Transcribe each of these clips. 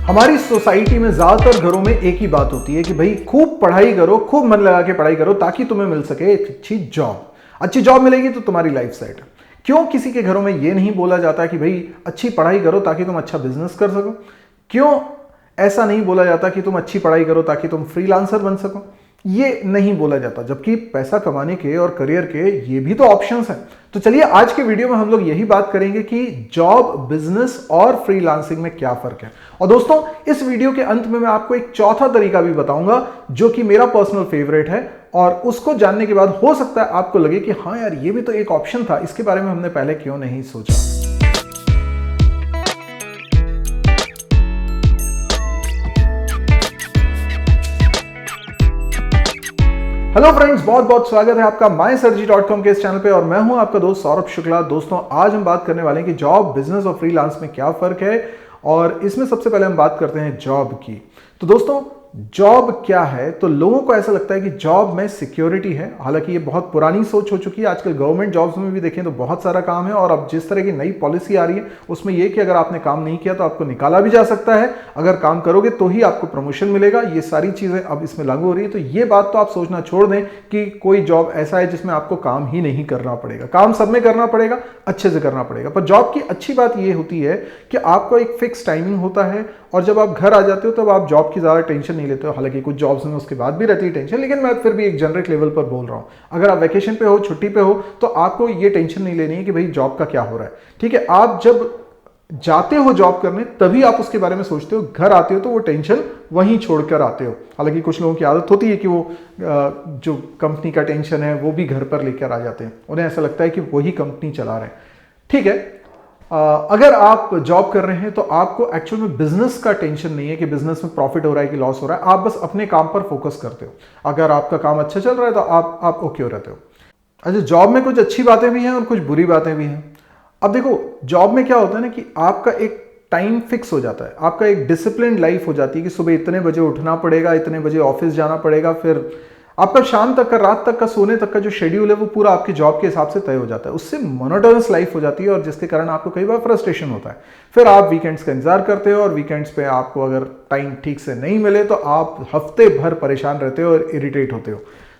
हमारी सोसाइटी में ज्यादातर घरों में एक ही बात होती है कि भाई खूब पढ़ाई करो, खूब मन लगा के पढ़ाई करो ताकि तुम्हें मिल सके एक अच्छी जॉब मिलेगी तो तुम्हारी लाइफ सेट है। क्यों किसी के घरों में यह नहीं बोला जाता कि भाई अच्छी पढ़ाई करो ताकि तुम अच्छा बिजनेस कर सको? क्यों ऐसा नहीं बोला जाता कि तुम अच्छी पढ़ाई करो ताकि तुम फ्रीलांसर बन सको? ये नहीं बोला जाता, जबकि पैसा कमाने के और करियर के ये भी तो ऑप्शंस हैं। तो चलिए आज के वीडियो में हम लोग यही बात करेंगे कि जॉब, बिजनेस और फ्रीलांसिंग में क्या फर्क है। और दोस्तों इस वीडियो के अंत में मैं आपको एक चौथा तरीका भी बताऊंगा जो कि मेरा पर्सनल फेवरेट है, और उसको जानने के बाद हो सकता है आपको लगे कि हाँ यार ये भी तो एक ऑप्शन था, इसके बारे में हमने पहले क्यों नहीं सोचा। हेलो फ्रेंड्स, बहुत बहुत स्वागत है आपका mysurgery.com के इस चैनल पे, और मैं हूं आपका दोस्त सौरभ शुक्ला। दोस्तों आज हम बात करने वाले हैं कि जॉब, बिजनेस और फ्रीलांस में क्या फर्क है, और इसमें सबसे पहले हम बात करते हैं जॉब की। तो दोस्तों जॉब क्या है? तो लोगों को ऐसा लगता है कि जॉब में सिक्योरिटी है। हालांकि ये बहुत पुरानी सोच हो चुकी है। आजकल गवर्नमेंट जॉब्स में भी देखें तो बहुत सारा काम है, और अब जिस तरह की नई पॉलिसी आ रही है उसमें यह कि अगर आपने काम नहीं किया तो आपको निकाला भी जा सकता है, अगर काम करोगे तो ही आपको प्रमोशन मिलेगा। ये सारी चीजें अब इसमें लागू हो रही है। तो ये बात तो आप सोचना छोड़ दें कि कोई जॉब ऐसा है जिसमें आपको काम ही नहीं करना पड़ेगा। काम सब में करना पड़ेगा, अच्छे से करना पड़ेगा। पर जॉब की अच्छी बात यह होती है कि आपको एक फिक्स टाइमिंग होता है, और जब आप घर आ जाते हो तब आप जॉब की ज्यादा टेंशन नहीं लेते हो। हालांकि कुछ जॉब्स में उसके बाद भी रहती है टेंशन, लेकिन मैं फिर भी एक जनरिक लेवल पर बोल रहा हूं। अगर आप वैकेशन पे हो, छुट्टी पे हो, तो आपको ये टेंशन नहीं लेनी है कि भाई जॉब का क्या हो रहा है। ठीक है, आप जब जाते हो जॉब करने तभी आप उसके बारे में सोचते हो, घर आते हो तो वो टेंशन वहीं छोड़कर आते हो। हालांकि कुछ लोगों की आदत होती है कि वो जो कंपनी का टेंशन है वो भी घर पर लेकर आ जाते हैं। उन्हें ऐसा लगता है कि वही कंपनी चला रहे हैं। ठीक है, अगर आप जॉब कर रहे हैं तो आपको एक्चुअल में बिजनेस का टेंशन नहीं है कि बिजनेस में प्रॉफिट हो रहा है कि लॉस हो रहा है। आप बस अपने काम पर फोकस करते हो। अगर आपका काम अच्छा चल रहा है तो आप ओके हो रहते हो। अच्छा, जॉब में कुछ अच्छी बातें भी हैं और कुछ बुरी बातें भी हैं। अब देखो जॉब में क्या होता है ना कि आपका एक टाइम फिक्स हो जाता है, आपका एक डिसिप्लिन लाइफ हो जाती है कि सुबह इतने बजे उठना पड़ेगा, इतने बजे ऑफिस जाना पड़ेगा, फिर आपका शाम तक का, रात तक का, सोने तक का जो शेड्यूल है वो पूरा आपके जॉब के हिसाब से तय हो जाता है। उससे मोनोटोनस लाइफ हो जाती है, और जिसके कारण आपको कई बार फ्रस्ट्रेशन होता है। फिर आप वीकेंड्स का इंतजार करते हो, और वीकेंड्स पे आपको अगर टाइम ठीक से नहीं मिले तो आप हफ्ते भर परेशान रहते हो और इरिटेट होते हो।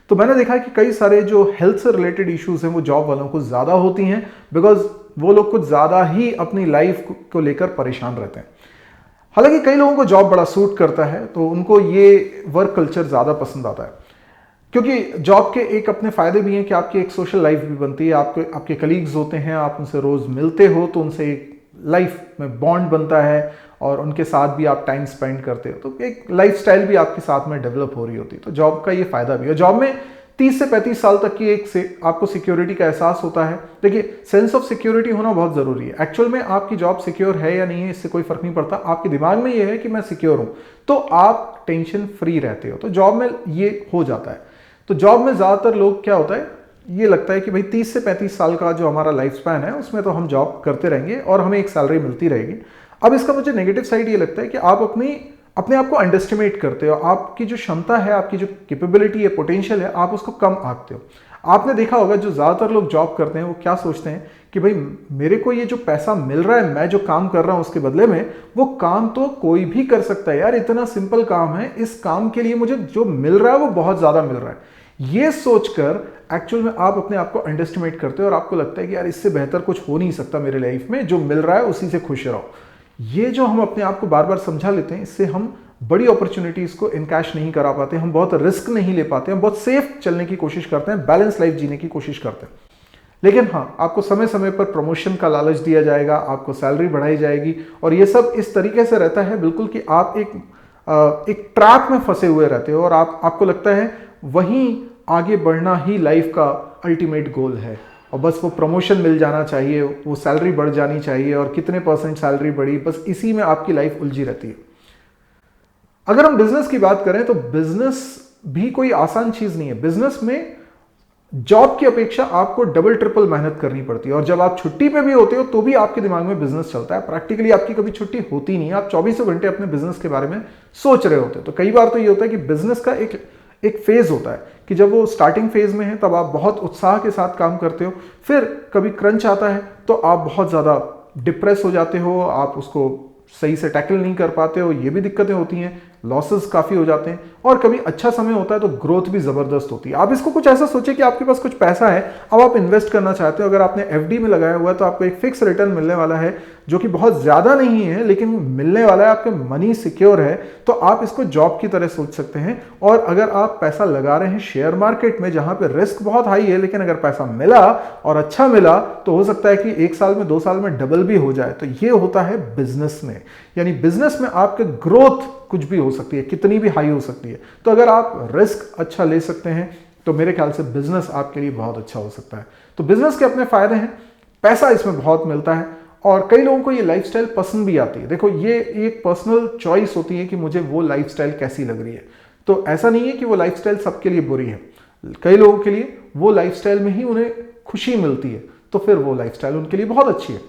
तो मैंने देखा है कि कई सारे जो हेल्थ से रिलेटेड इश्यूज हैं वो जॉब वालों को ज्यादा होती हैं, बिकॉज वो लोग कुछ ज्यादा ही अपनी लाइफ को लेकर परेशान रहते हैं। हालांकि कई लोगों को जॉब बड़ा सूट करता है, तो उनको ये वर्क कल्चर ज्यादा पसंद आता है, क्योंकि जॉब के एक अपने फायदे भी हैं कि आपकी एक सोशल लाइफ भी बनती है। आपके कलीग्स होते हैं, आप उनसे रोज मिलते हो, तो उनसे एक लाइफ में बॉन्ड बनता है, और उनके साथ भी आप टाइम स्पेंड करते हो, तो एक लाइफस्टाइल भी आपके साथ में डेवलप हो रही होती है। तो जॉब का ये फायदा भी है। जॉब में 30 से 35 साल तक की आपको सिक्योरिटी का एहसास होता है। देखिए, सेंस ऑफ सिक्योरिटी होना बहुत जरूरी है। एक्चुअल में आपकी जॉब सिक्योर है या नहीं है इससे कोई फर्क नहीं पड़ता। आपके दिमाग में ये है कि मैं सिक्योर हूं, तो आप टेंशन फ्री रहते हो। तो जॉब में ये हो जाता है। तो जॉब में ज्यादातर लोग क्या होता है, ये लगता है कि भाई 30 से 35 साल का जो हमारा लाइफ स्पैन है उसमें तो हम जॉब करते रहेंगे और हमें एक सैलरी मिलती रहेगी। अब इसका मुझे नेगेटिव साइड ये लगता है कि आप अपने आप को अंडरस्टिमेट करते हो। आपकी जो क्षमता है, आपकी जो कैपेबिलिटी है, पोटेंशियल है, आप उसको कम आंकते हो। आपने देखा होगा जो ज्यादातर लोग जॉब करते हैं वो क्या सोचते हैं कि भाई मेरे को ये जो पैसा मिल रहा है, मैं जो काम कर रहा हूं उसके बदले में, वो काम तो कोई भी कर सकता है यार, इतना सिंपल काम है, इस काम के लिए मुझे जो मिल रहा है वो बहुत ज्यादा मिल रहा है। ये सोचकर एक्चुअल में आप अपने आप को अंडरस्टिमेट करते हो, और आपको लगता है कि यार इससे बेहतर कुछ हो नहीं सकता मेरे लाइफ में, जो मिल रहा है उसी से खुश रहो। ये जो हम अपने आप को बार बार समझा लेते हैं, इससे हम बड़ी अपॉर्चुनिटीज को इनकैश नहीं करा पाते, हम बहुत रिस्क नहीं ले पाते, हम बहुत सेफ चलने की कोशिश करते हैं, बैलेंस लाइफ जीने की कोशिश करते हैं। लेकिन हाँ, आपको समय समय पर प्रमोशन का लालच दिया जाएगा, आपको सैलरी बढ़ाई जाएगी, और ये सब इस तरीके से रहता है बिल्कुल कि आप एक ट्रैप में फंसे हुए रहते हो, और आपको लगता है वहीं आगे बढ़ना ही लाइफ का अल्टीमेट गोल है, और बस वो प्रमोशन मिल जाना चाहिए, वो सैलरी बढ़ जानी चाहिए, और कितने परसेंट सैलरी बढ़ी, बस इसी में आपकी लाइफ उलझी रहती है। अगर हम बिजनेस की बात करें तो बिजनेस भी कोई आसान चीज नहीं है। बिजनेस में जॉब की अपेक्षा आपको डबल ट्रिपल मेहनत करनी पड़ती है, और जब आप छुट्टी पे भी होते हो तो भी आपके दिमाग में बिजनेस चलता है। प्रैक्टिकली आपकी कभी छुट्टी होती नहीं है, आप 24 घंटे अपने बिजनेस के बारे में सोच रहे होते हो। तो कई बार तो ये होता है कि बिजनेस का एक फेज होता है कि जब वो स्टार्टिंग फेज में है तब आप बहुत उत्साह के साथ काम करते हो, फिर कभी क्रंच आता है तो आप बहुत ज्यादा डिप्रेस हो जाते हो, आप उसको सही से टैकल नहीं कर पाते हो, ये भी दिक्कतें होती हैं, लॉसेस काफ़ी हो जाते हैं। और कभी अच्छा समय होता है तो ग्रोथ भी ज़बरदस्त होती है। आप इसको कुछ ऐसा सोचिए कि आपके पास कुछ पैसा है, अब आप इन्वेस्ट करना चाहते हो। अगर आपने एफडी में लगाया हुआ है तो आपको एक फिक्स रिटर्न मिलने वाला है, जो कि बहुत ज़्यादा नहीं है लेकिन मिलने वाला है, आपके मनी सिक्योर है। तो आप इसको जॉब की तरह सोच सकते हैं। और अगर आप पैसा लगा रहे हैं शेयर मार्केट में, जहां पे रिस्क बहुत हाई है, लेकिन अगर पैसा मिला और अच्छा मिला तो हो सकता है कि 1 साल में 2 साल में डबल भी हो जाए। तो ये होता है बिजनेस में। यानी बिजनेस में आपके ग्रोथ कुछ भी हो सकती है, कितनी भी हाई हो सकती है। तो अगर आप रिस्क अच्छा ले सकते हैं तो मेरे ख्याल से बिजनेस आपके लिए बहुत अच्छा हो सकता है। तो बिजनेस के अपने फायदे हैं, पैसा इसमें बहुत मिलता है और कई लोगों को ये लाइफस्टाइल पसंद भी आती है। देखो, ये एक पर्सनल चॉइस होती है कि मुझे वो लाइफस्टाइल कैसी लग रही है। तो ऐसा नहीं है कि वो लाइफस्टाइल सबके लिए बुरी है। कई लोगों के लिए वो लाइफस्टाइल में ही उन्हें खुशी मिलती है, तो फिर वो लाइफस्टाइल उनके लिए बहुत अच्छी है।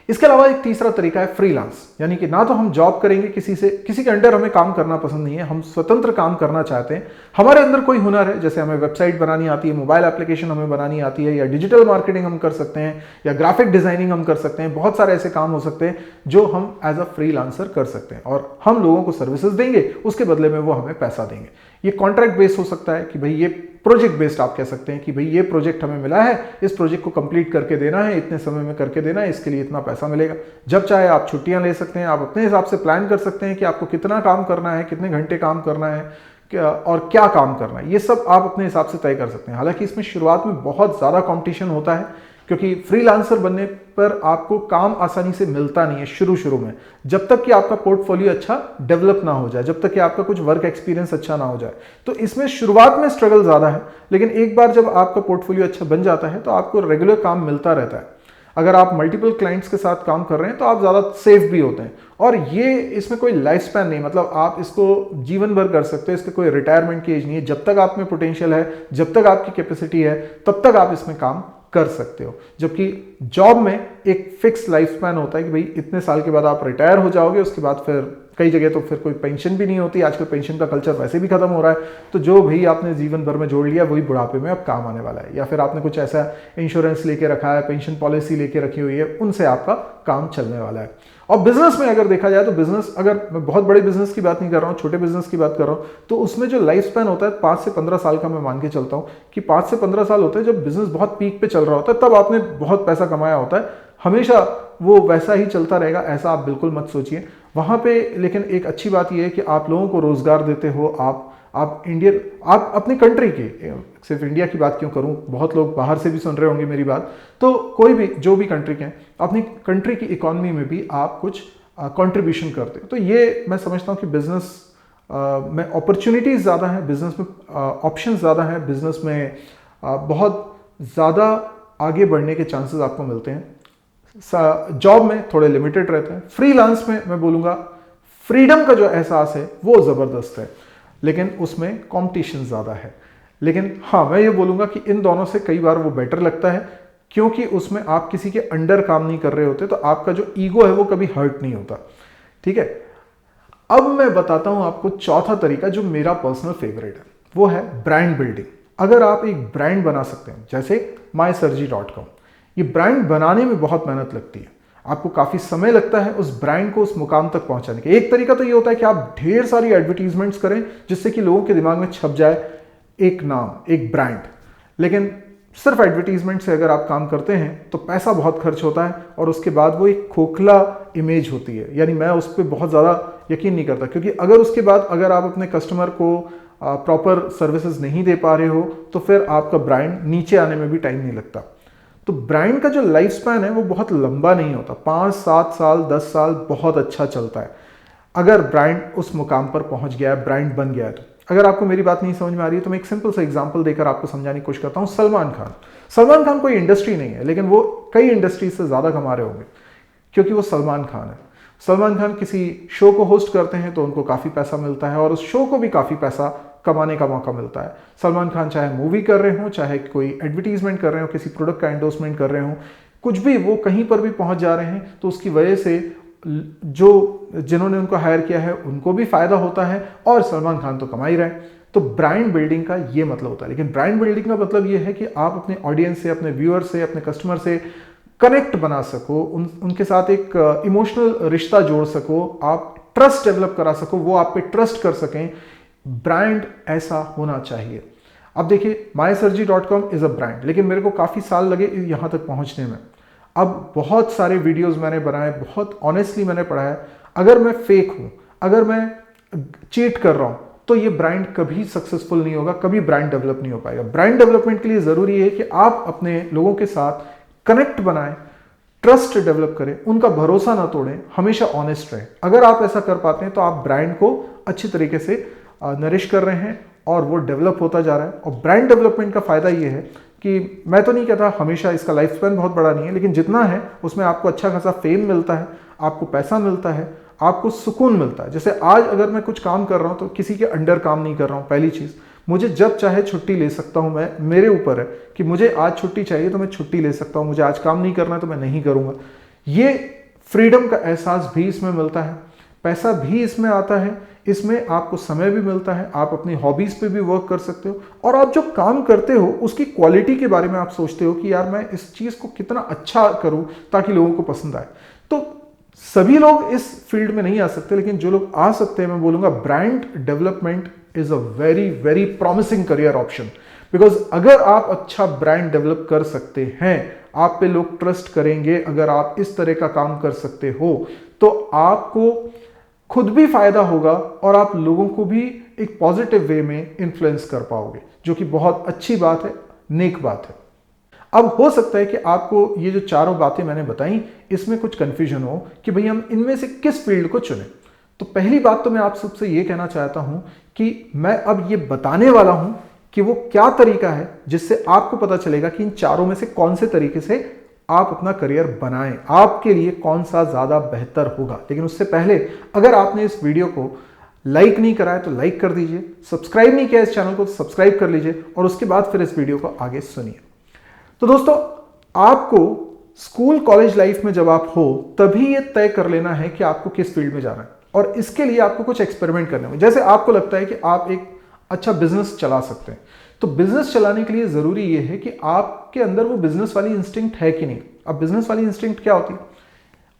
इसके अलावा एक तीसरा तरीका है फ्रीलांस, यानी कि ना तो हम जॉब करेंगे किसी के अंडर हमें काम करना पसंद नहीं है, हम स्वतंत्र काम करना चाहते हैं। हमारे अंदर कोई हुनर है, जैसे हमें वेबसाइट बनानी आती है, मोबाइल एप्लीकेशन हमें बनानी आती है, या डिजिटल मार्केटिंग हम कर सकते हैं, या ग्राफिक डिजाइनिंग हम कर सकते हैं। बहुत सारे ऐसे काम हो सकते हैं जो हम एज अ फ्रीलांसर कर सकते हैं और हम लोगों को सर्विसेज देंगे, उसके बदले में वो हमें पैसा देंगे। ये कॉन्ट्रैक्ट बेस्ड हो सकता है कि भाई ये प्रोजेक्ट बेस्ड आप कह सकते हैं कि भाई ये प्रोजेक्ट हमें मिला है, इस प्रोजेक्ट को कंप्लीट करके देना है, इतने समय में करके देना है, इसके लिए इतना पैसा मिलेगा। जब चाहे आप छुट्टियां ले सकते हैं, आप अपने हिसाब से प्लान कर सकते हैं कि आपको कितना काम करना है, कितने घंटे काम करना है और क्या काम करना है। ये सब आप अपने हिसाब से तय कर सकते हैं। हालांकि इसमें शुरुआत में बहुत ज़्यादा कॉम्पिटिशन होता है, क्योंकि फ्रीलांसर बनने पर आपको काम आसानी से मिलता नहीं है शुरू में, जब तक कि आपका पोर्टफोलियो अच्छा डेवलप ना हो जाए, जब तक कि आपका कुछ वर्क एक्सपीरियंस अच्छा ना हो जाए। तो इसमें शुरुआत में स्ट्रगल ज़्यादा है, लेकिन एक बार जब आपका पोर्टफोलियो अच्छा बन जाता है तो आपको रेगुलर काम मिलता रहता है। अगर आप मल्टीपल क्लाइंट्स के साथ काम कर रहे हैं तो आप ज़्यादा सेफ भी होते हैं। और ये इसमें कोई लाइफ स्पैन नहीं, मतलब आप इसको जीवन भर कर सकते हैं, इसके कोई रिटायरमेंट की एज नहीं है। जब तक आप में पोटेंशियल है, जब तक आपकी कैपेसिटी है, तब तक आप इसमें काम कर सकते हो। जबकि जॉब में एक फिक्स लाइफ स्पैन होता है कि भाई इतने साल के बाद आप रिटायर हो जाओगे, उसके बाद फिर कई जगह तो फिर कोई पेंशन भी नहीं होती। आजकल पेंशन का कल्चर वैसे भी खत्म हो रहा है। तो जो भी आपने जीवन भर में जोड़ लिया वही बुढ़ापे में अब काम आने वाला है, या फिर आपने कुछ ऐसा इंश्योरेंस लेके रखा है, पेंशन पॉलिसी लेके रखी हुई है, उनसे आपका काम चलने वाला है। और बिजनेस में अगर देखा जाए तो बिजनेस, अगर मैं बहुत बड़े बिजनेस की बात नहीं कर रहा हूँ, छोटे बिजनेस की बात कर रहा हूँ, तो उसमें जो लाइफ स्पैन होता है 5 से 15 साल का मैं मान के चलता हूँ कि 5 से 15 साल होते हैं जब बिजनेस बहुत पीक पे चल रहा होता है, तब आपने बहुत पैसा कमाया होता है। हमेशा वो वैसा ही चलता रहेगा ऐसा आप बिल्कुल मत सोचिए वहां पे। लेकिन एक अच्छी बात यह है कि आप लोगों को रोजगार देते हो। आप इंडियन, आप अपनी कंट्री के, सिर्फ इंडिया की बात क्यों करूं, बहुत लोग बाहर से भी सुन रहे होंगे मेरी बात, तो कोई भी जो भी कंट्री के हैं, अपनी कंट्री की इकोनॉमी में भी आप कुछ कंट्रीब्यूशन करते हो। तो ये मैं समझता हूं कि बिजनेस में अपॉर्चुनिटीज ज़्यादा है, बिजनेस में ऑप्शन ज़्यादा है, बिजनेस में बहुत ज़्यादा आगे बढ़ने के चांसेस आपको मिलते हैं। जॉब में थोड़े लिमिटेड रहते हैं। फ्रीलांस में मैं बोलूँगा फ्रीडम का जो एहसास है वो ज़बरदस्त है, लेकिन उसमें कंपटीशन ज़्यादा है। लेकिन हाँ, मैं ये बोलूँगा कि इन दोनों से कई बार वो बेटर लगता है, क्योंकि उसमें आप किसी के अंडर काम नहीं कर रहे होते, तो आपका जो ईगो है वो कभी हर्ट नहीं होता। ठीक है, अब मैं बताता हूं आपको चौथा तरीका जो मेरा पर्सनल फेवरेट है, वो है ब्रांड बिल्डिंग। अगर आप एक ब्रांड बना सकते हैं, जैसे MySarji.com, ये ब्रांड बनाने में बहुत मेहनत लगती है, आपको काफी समय लगता है उस ब्रांड को उस मुकाम तक पहुंचाने के। एक तरीका तो ये होता है कि आप ढेर सारी एडवर्टीजमेंट्स करें जिससे कि लोगों के दिमाग में छप जाए एक नाम, एक ब्रांड। लेकिन सिर्फ एडवर्टीजमेंट से अगर आप काम करते हैं तो पैसा बहुत खर्च होता है और उसके बाद वो एक खोखला इमेज होती है। यानी मैं उस पर बहुत ज़्यादा यकीन नहीं करता, क्योंकि अगर उसके बाद अगर आप अपने कस्टमर को प्रॉपर सर्विसेज नहीं दे पा रहे हो तो फिर आपका ब्रांड नीचे आने में भी टाइम नहीं लगता। तो ब्रांड का जो लाइफ स्पैन है वो बहुत लंबा नहीं होता, 5, 7 साल, 10 साल बहुत अच्छा चलता है अगर ब्रांड उस मुकाम पर पहुंच गया है, ब्रांड बन गया है। तो अगर आपको मेरी बात नहीं समझ में आ रही है तो मैं एक सिंपल सा एग्जांपल देकर आपको समझाने की कोशिश करता हूं। सलमान खान कोई इंडस्ट्री नहीं है, लेकिन वो कई इंडस्ट्री से ज्यादा कमा रहे होंगे क्योंकि वो सलमान खान है। सलमान खान किसी शो को होस्ट करते हैं तो उनको काफी पैसा मिलता है और उस शो को भी काफी पैसा कमाने का मौका मिलता है। सलमान खान चाहे मूवी कर रहे हो, चाहे कोई एडवर्टीजमेंट कर रहे हो, किसी प्रोडक्ट का एंडोर्समेंट कर रहे हो, कुछ भी, वो कहीं पर भी पहुंच जा रहे हैं तो उसकी वजह से जो जिन्होंने उनको हायर किया है उनको भी फायदा होता है और सलमान खान तो कमा ही रहे हैं। तो ब्रांड बिल्डिंग का ये मतलब होता है। लेकिन ब्रांड बिल्डिंग का मतलब ये है कि आप अपने ऑडियंस से, अपने व्यूअर से, अपने कस्टमर से कनेक्ट बना सको, उनके साथ एक इमोशनल रिश्ता जोड़ सको, आप ट्रस्ट डेवलप करा सको, वो आप पे ट्रस्ट कर सकें। ब्रांड ऐसा होना चाहिए। अब देखिए, mysurgery.com इज अ ब्रांड, लेकिन मेरे को काफ़ी साल लगे यहाँ तक पहुँचने में। अब बहुत सारे वीडियोस मैंने बनाए, बहुत ऑनेस्टली मैंने पढ़ा है, अगर मैं फेक हूँ, अगर मैं चीट कर रहा हूँ, तो ये ब्रांड कभी सक्सेसफुल नहीं होगा, कभी ब्रांड डेवलप नहीं हो पाएगा। ब्रांड डेवलपमेंट के लिए ज़रूरी है कि आप अपने लोगों के साथ कनेक्ट बनाएं, ट्रस्ट डेवलप करें, उनका भरोसा ना तोड़ें, हमेशा ऑनेस्ट रहें। अगर आप ऐसा कर पाते हैं तो आप ब्रांड को अच्छी तरीके से नरिश कर रहे हैं और वो डेवलप होता जा रहा है। और ब्रांड डेवलपमेंट का फायदा ये है कि मैं तो नहीं कहता हमेशा, इसका लाइफ स्पैन बहुत बड़ा नहीं है, लेकिन जितना है उसमें आपको अच्छा खासा फेम मिलता है, आपको पैसा मिलता है, आपको सुकून मिलता है। जैसे आज अगर मैं कुछ काम कर रहा हूँ तो किसी के अंडर काम नहीं कर रहा हूँ। पहली चीज़, मुझे जब चाहे छुट्टी ले सकता हूँ, मैं, मेरे ऊपर है कि मुझे आज छुट्टी चाहिए तो मैं छुट्टी ले सकता हूँ, मुझे आज काम नहीं करना है तो मैं नहीं करूँगा। ये फ्रीडम का एहसास भी इसमें मिलता है, पैसा भी इसमें आता है, इसमें आपको समय भी मिलता है, आप अपनी हॉबीज़ पे भी वर्क कर सकते हो, और आप जो काम करते हो उसकी क्वालिटी के बारे में आप सोचते हो कि यार मैं इस चीज़ को कितना अच्छा करूं ताकि लोगों को पसंद आए। तो सभी लोग इस फील्ड में नहीं आ सकते, लेकिन जो लोग आ सकते हैं, मैं बोलूँगा brand development is a very very promising career option. Because अगर आप अच्छा ब्रांड डेवलप कर सकते हैं, आप पे लोग ट्रस्ट करेंगे, अगर आप इस तरह का काम कर सकते हो, तो आपको खुद भी फायदा होगा और आप लोगों को भी एक पॉजिटिव वे में इन्फ्लुएंस कर पाओगे, जो कि बहुत अच्छी बात है, नेक बात है। अब हो सकता है कि आपको ये जो चारों बातें मैंने बताई, इसमें कुछ कंफ्यूजन हो कि भाई हम इनमें से किस फील्ड को चुनें। तो पहली बात तो मैं आप सबसे ये कहना चाहता हूं कि मैं अब ये बताने वाला हूं कि वो क्या तरीका है जिससे आपको पता चलेगा कि इन चारों में से कौन से तरीके से आप अपना करियर बनाएं, आपके लिए कौन सा ज्यादा बेहतर होगा। लेकिन उससे पहले, अगर आपने इस वीडियो को लाइक नहीं करा है तो लाइक कर दीजिए, सब्सक्राइब नहीं किया इस चैनल को तो सब्सक्राइब कर लीजिए, और उसके बाद फिर इस वीडियो को आगे सुनिए। तो दोस्तों, आपको स्कूल कॉलेज लाइफ में जब आप हो तभी ये तय कर लेना है कि आपको किस फील्ड में जाना है, और इसके लिए आपको कुछ एक्सपेरिमेंट करने में, जैसे आपको लगता है कि आप एक अच्छा बिजनेस चला सकते हैं, तो बिजनेस चलाने के लिए जरूरी यह है कि आपके अंदर वो बिजनेस वाली इंस्टिंक्ट है कि नहीं। अब बिजनेस वाली इंस्टिंक्ट क्या होती है?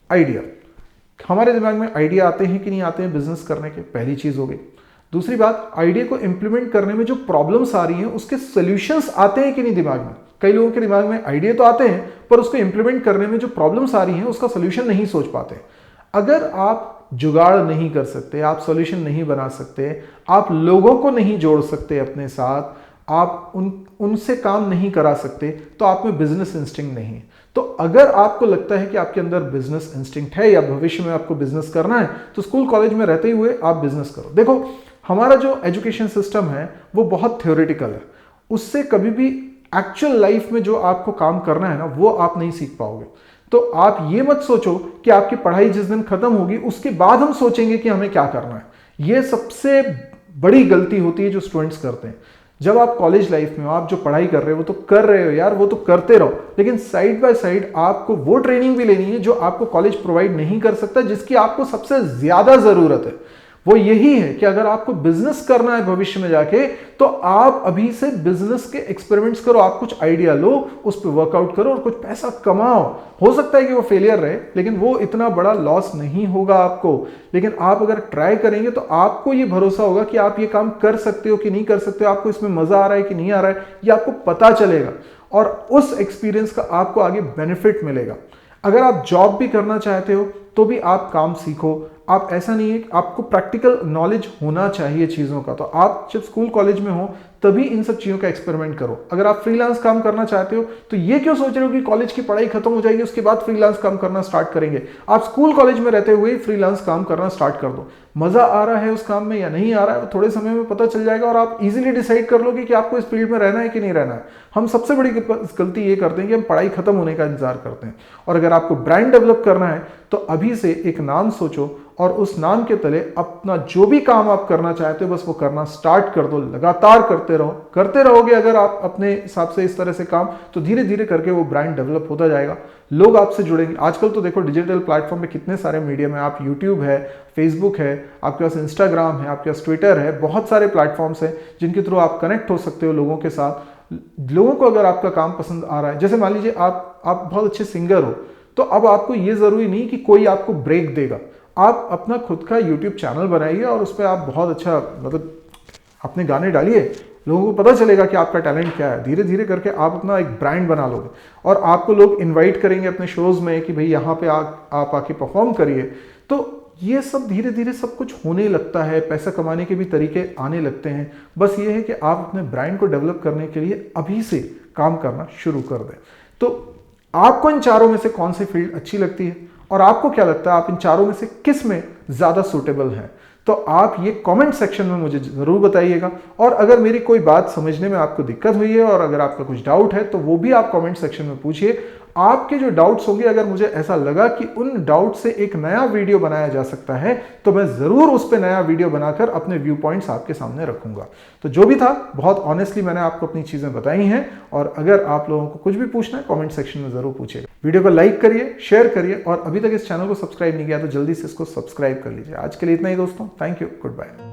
आइडिया। हमारे दिमाग में आइडिया आते हैं कि नहीं आते हैं बिजनेस करने के, पहली चीज हो गई। दूसरी बात, आइडिया को इंप्लीमेंट करने में जो प्रॉब्लम्स आ रही हैं उसके सोल्यूशंस आते हैं कि नहीं दिमाग में। कई लोगों के दिमाग में आइडिया तो आते हैं, पर उसको इंप्लीमेंट करने में जो प्रॉब्लम्स आ रही हैं उसका सोल्यूशन नहीं सोच पाते। अगर आप जुगाड़ नहीं कर सकते, आप सॉल्यूशन नहीं बना सकते, आप लोगों को नहीं जोड़ सकते अपने साथ, आप उनसे काम नहीं करा सकते, तो आप में बिजनेस इंस्टिंक्ट नहीं है। तो अगर आपको लगता है कि आपके अंदर बिजनेस इंस्टिंक्ट है या भविष्य में आपको बिजनेस करना है, तो स्कूल कॉलेज में रहते हुए आप बिजनेस करो। देखो, हमारा जो एजुकेशन सिस्टम है वो बहुत थ्योरेटिकल है, उससे कभी भी एक्चुअल लाइफ में जो आपको काम करना है ना, वो आप नहीं सीख पाओगे। तो आप ये मत सोचो कि आपकी पढ़ाई जिस दिन खत्म होगी उसके बाद हम सोचेंगे कि हमें क्या करना है। ये सबसे बड़ी गलती होती है जो स्टूडेंट्स करते हैं। जब आप कॉलेज लाइफ में हो, आप जो पढ़ाई कर रहे हो वो तो कर रहे हो यार, वो तो करते रहो, लेकिन साइड बाय साइड आपको वो ट्रेनिंग भी लेनी है जो आपको कॉलेज प्रोवाइड नहीं कर सकता, जिसकी आपको सबसे ज्यादा जरूरत है। वो यही है कि अगर आपको बिजनेस करना है भविष्य में जाके, तो आप अभी से बिजनेस के एक्सपेरिमेंट्स करो, आप कुछ आइडिया लो, उस पर वर्कआउट करो और कुछ पैसा कमाओ। हो सकता है कि वो फेलियर रहे, लेकिन वो इतना बड़ा लॉस नहीं होगा आपको। लेकिन आप अगर ट्राई करेंगे तो आपको ये भरोसा होगा कि आप ये काम कर सकते हो कि नहीं कर सकते हो, आपको इसमें मजा आ रहा है कि नहीं आ रहा है, ये आपको पता चलेगा, और उस एक्सपीरियंस का आपको आगे बेनिफिट मिलेगा। अगर आप जॉब भी करना चाहते हो तो भी आप काम सीखो। आप, ऐसा नहीं है कि आपको प्रैक्टिकल नॉलेज होना चाहिए चीज़ों का, तो आप जब स्कूल कॉलेज में हो तभी इन सब चीज़ों का एक्सपेरिमेंट करो। अगर आप फ्रीलांस काम करना चाहते हो तो ये क्यों सोच रहे हो कि कॉलेज की पढ़ाई खत्म हो जाएगी उसके बाद फ्रीलांस काम करना स्टार्ट करेंगे। आप स्कूल कॉलेज में रहते हुए फ्रीलांस काम करना स्टार्ट कर दो। मजा आ रहा है उस काम में या नहीं आ रहा है, वो थोड़े समय में पता चल जाएगा, और आप इजीली डिसाइड कर लोगे कि आपको इस फील्ड में रहना है कि नहीं रहना है। हम सबसे बड़ी गलती ये करते हैं कि हम पढ़ाई खत्म होने का इंतजार करते हैं। और अगर आपको ब्रांड डेवलप करना है तो अभी से एक नाम सोचो, और उस नाम के तले अपना जो भी काम आप करना चाहते हो बस वो करना स्टार्ट कर दो। लगातार करते रहो, करते रहोगे अगर आप अपने हिसाब से इस तरह से काम, तो धीरे धीरे करके वो ब्रांड डेवलप होता जाएगा, लोग आपसे जुड़ेंगे। आजकल तो देखो डिजिटल प्लेटफॉर्म पे कितने सारे मीडियम है, आप यूट्यूब है, फेसबुक है, आपके पास इंस्टाग्राम है, आपके पास ट्विटर है, बहुत सारे प्लेटफॉर्म्स हैं जिनके थ्रू आप कनेक्ट हो सकते हो लोगों के साथ। लोगों को अगर आपका काम पसंद आ रहा है, जैसे मान लीजिए आप आप बहुत अच्छे सिंगर हो, तो अब आपको ये ज़रूरी नहीं कि कोई आपको ब्रेक देगा। आप अपना खुद का यूट्यूब चैनल बनाइए और उस पर आप बहुत अच्छा मतलब अपने गाने डालिए, लोगों को पता चलेगा कि आपका टैलेंट क्या है। धीरे धीरे करके आप अपना एक ब्रांड बना लोगे और आपको लोग इनवाइट करेंगे अपने शोज़ में कि भाई यहाँ पे आप आके परफॉर्म करिए। तो ये सब धीरे धीरे सब कुछ होने लगता है, पैसा कमाने के भी तरीके आने लगते हैं। बस ये है कि आप अपने ब्रांड को डेवलप करने के लिए अभी से काम करना शुरू कर दें। तो आपको इन चारों में से कौन सी फील्ड अच्छी लगती है और आपको क्या लगता है आप इन चारों में से किस में ज़्यादा सूटेबल हैं? तो आप ये कमेंट सेक्शन में मुझे ज़रूर बताइएगा। और अगर मेरी कोई बात समझने में आपको दिक्कत हुई है और अगर आपका कुछ डाउट है तो वो भी आप कमेंट सेक्शन में पूछिए। आपके जो डाउट्स होंगे, अगर मुझे ऐसा लगा कि उन डाउट से एक नया वीडियो बनाया जा सकता है तो मैं ज़रूर उस पर नया वीडियो बनाकर अपने व्यू पॉइंट्स आपके सामने रखूंगा। तो जो भी था, बहुत ऑनेस्टली मैंने आपको अपनी चीज़ें बताई हैं और अगर आप लोगों को कुछ भी पूछना है कमेंट सेक्शन में ज़रूर पूछिएगा। वीडियो को लाइक करिए, शेयर करिए और अभी तक इस चैनल को सब्सक्राइब नहीं किया तो जल्दी से इसको सब्सक्राइब कर लीजिए। आज के लिए इतना ही दोस्तों, थैंक यू, गुड बाय।